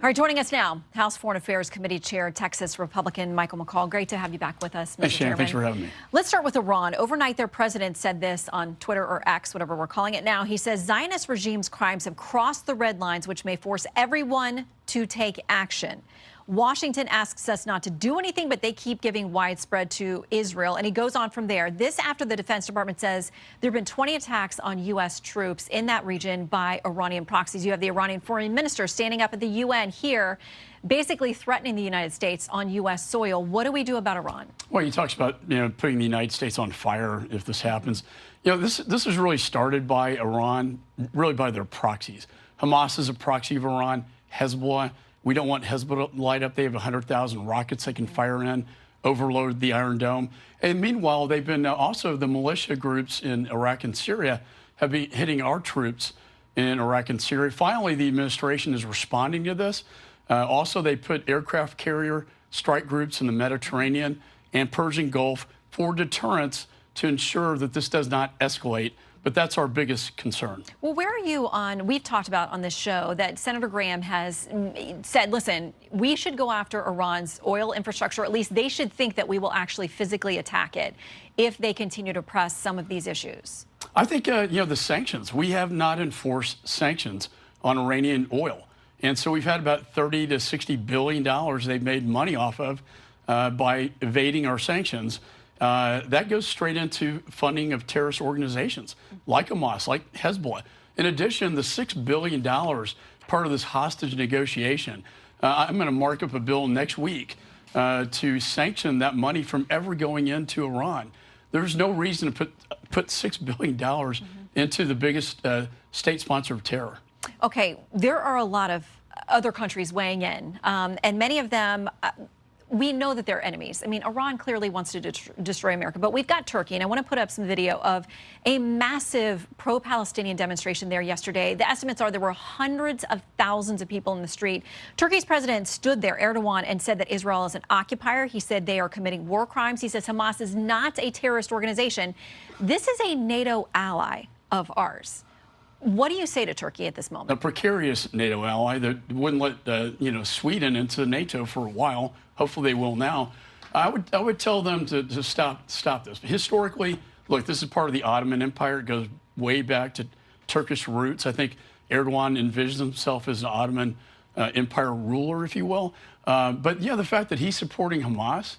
All right, joining us now, House Foreign Affairs Committee Chair, Texas Republican Michael McCaul. Great to have you back with us, Mr. Hey, Shannon, Chairman. thanks for having me. Let's start with Iran. Overnight, their president said this on Twitter or X, whatever we're calling it now. He says Zionist regime's crimes have crossed the red lines, which may force everyone to take action. Washington asks us not to do anything, but they keep giving widespread to Israel. And he goes on from there. This after the Defense Department says there have been 20 attacks on U.S. troops in that region by Iranian proxies. You have the Iranian foreign minister standing up at the UN here, basically threatening the United States on U.S. soil. What do we do about Iran? Well, he talks about, putting the United States on fire if this happens. This is really started by Iran, really by their proxies. Hamas is a proxy of Iran. Hezbollah. We don't want Hezbollah to light up. They have 100,000 rockets they can fire in, overload the Iron Dome. And meanwhile, they've been also the militia groups in Iraq and Syria have been hitting our troops in Iraq and Syria. Finally, the administration is responding to this. Also, they put aircraft carrier strike groups in the Mediterranean and Persian Gulf for deterrence to ensure that this does not escalate. But that's our biggest concern. Well, where are you on, we've talked about on this show that Senator Graham has said, listen, we should go after Iran's oil infrastructure. At least they should think that we will actually physically attack it if they continue to press some of these issues. I think, the sanctions, we have not enforced sanctions on Iranian oil. And so we've had about $30 to $60 billion they've made money off of by evading our sanctions. That goes straight into funding of terrorist organizations like Hamas, like Hezbollah. In addition, the $6 billion part of this hostage negotiation, I'm going to mark up a bill next week to sanction that money from ever going into Iran. There's no reason to put $6 billion into the biggest state sponsor of terror. Okay, there are a lot of other countries weighing in, and many of them we know that they're enemies. I mean, Iran clearly wants to destroy America, but we've got Turkey, and I want to put up some video of a massive pro-Palestinian demonstration there yesterday. The estimates are there were hundreds of thousands of people in the street. Turkey's president stood there, Erdogan, and said that Israel is an occupier. He said they are committing war crimes. He says Hamas is not a terrorist organization. This is a NATO ally of ours. What do you say to Turkey at this moment? A precarious NATO ally that wouldn't let Sweden into NATO for a while. Hopefully they will now. I would tell them to stop this. Historically, look, this is part of the Ottoman Empire. It goes way back to Turkish roots. I think Erdogan envisions himself as an Ottoman Empire ruler, if you will. But yeah, the fact that he's supporting Hamas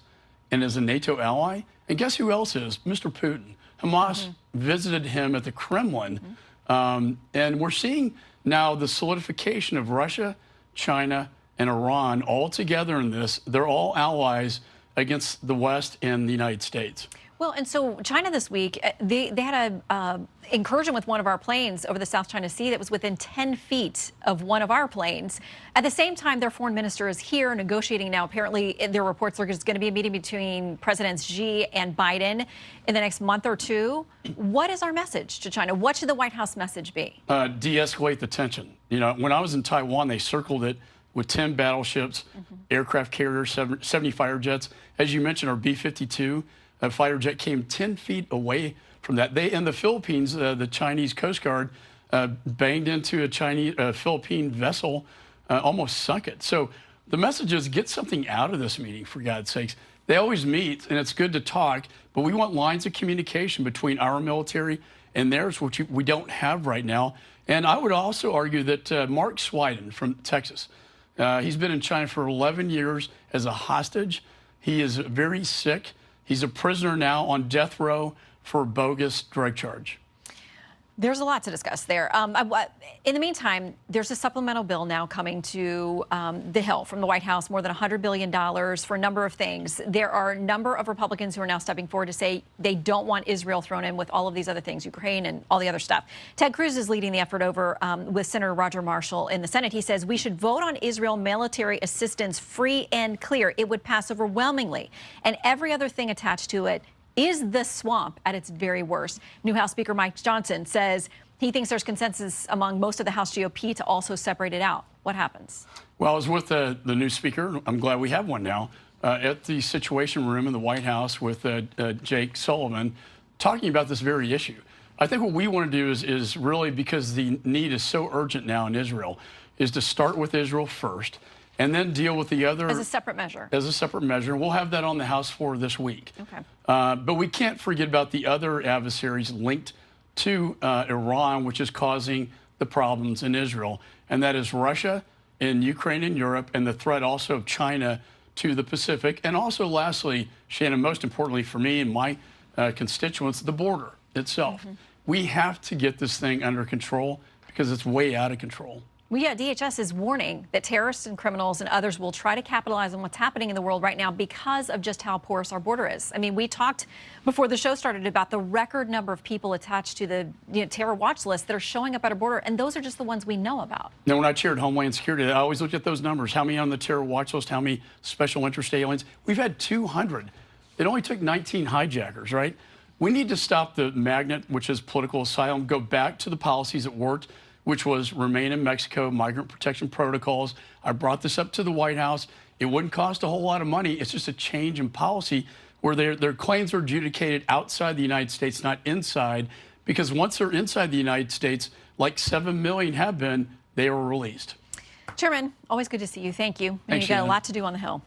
and is a NATO ally, and guess who else is? Mr. Putin. Hamas visited him at the Kremlin. And we're seeing now the solidification of Russia, China, and Iran all together in this. They're all allies against the West and the United States. Well, and so China this week, they had an incursion with one of our planes over the South China Sea that was within 10 feet of one of our planes. At the same time, their foreign minister is here negotiating now. Apparently, there are reports there's going to be a meeting between Presidents Xi and Biden in the next month or two. What is our message to China? What should the White House message be? De-escalate the tension. When I was in Taiwan, they circled it with 10 battleships, aircraft carriers, 70 fighter jets. As you mentioned, our B-52 fighter jet came 10 feet away from that. In the Philippines, the Chinese Coast Guard banged into a Philippine vessel, almost sunk it. So the message is get something out of this meeting, for God's sakes. They always meet, and it's good to talk, but we want lines of communication between our military and theirs, which we don't have right now. And I would also argue that Mark Swiden from Texas, he's been in China for 11 years as a hostage. He is very sick. He's a prisoner now on death row for a bogus drug charge. There's a lot to discuss there. In the meantime, there's a supplemental bill now coming to the Hill from the White House, more than $100 billion for a number of things. There are a number of Republicans who are now stepping forward to say they don't want Israel thrown in with all of these other things, Ukraine and all the other stuff. Ted Cruz is leading the effort over with Senator Roger Marshall in the Senate. He says we should vote on Israel military assistance free and clear. It would pass overwhelmingly, and every other thing attached to it is the swamp at its very worst. New House Speaker Mike Johnson says he thinks there's consensus among most of the House GOP to also separate it out. What happens? Well, I was with the new speaker. I'm glad we have one now at the Situation Room in the White House with Jake Sullivan talking about this very issue. I think what we want to do is really, because the need is so urgent now in Israel, is to start with Israel first and then deal with the other. As a separate measure. As a separate measure. We'll have that on the House floor this week. Okay. But we can't forget about the other adversaries linked to Iran, which is causing the problems in Israel. And that is Russia in Ukraine and Europe, and the threat also of China to the Pacific. And also, lastly, Shannon, most importantly for me and my constituents, the border itself. We have to get this thing under control because it's way out of control. Well, yeah, DHS is warning that terrorists and criminals and others will try to capitalize on what's happening in the world right now because of just how porous our border is. I mean, we talked before the show started about the record number of people attached to the terror watch list that are showing up at our border, and those are just the ones we know about. Now, when I chaired Homeland Security, I always looked at those numbers. How many on the terror watch list? How many special interest aliens? We've had 200. It only took 19 hijackers, right? We need to stop the magnet, which is political asylum, go back to the policies that worked, which was remain in Mexico, migrant protection protocols. I brought this up to the White House. It wouldn't cost a whole lot of money. It's just a change in policy where their claims are adjudicated outside the United States, not inside, because once they're inside the United States, like 7 million have been, they are released. Chairman, always good to see you. Thank you. Thanks, You've got a Shannon. lot to do on the Hill.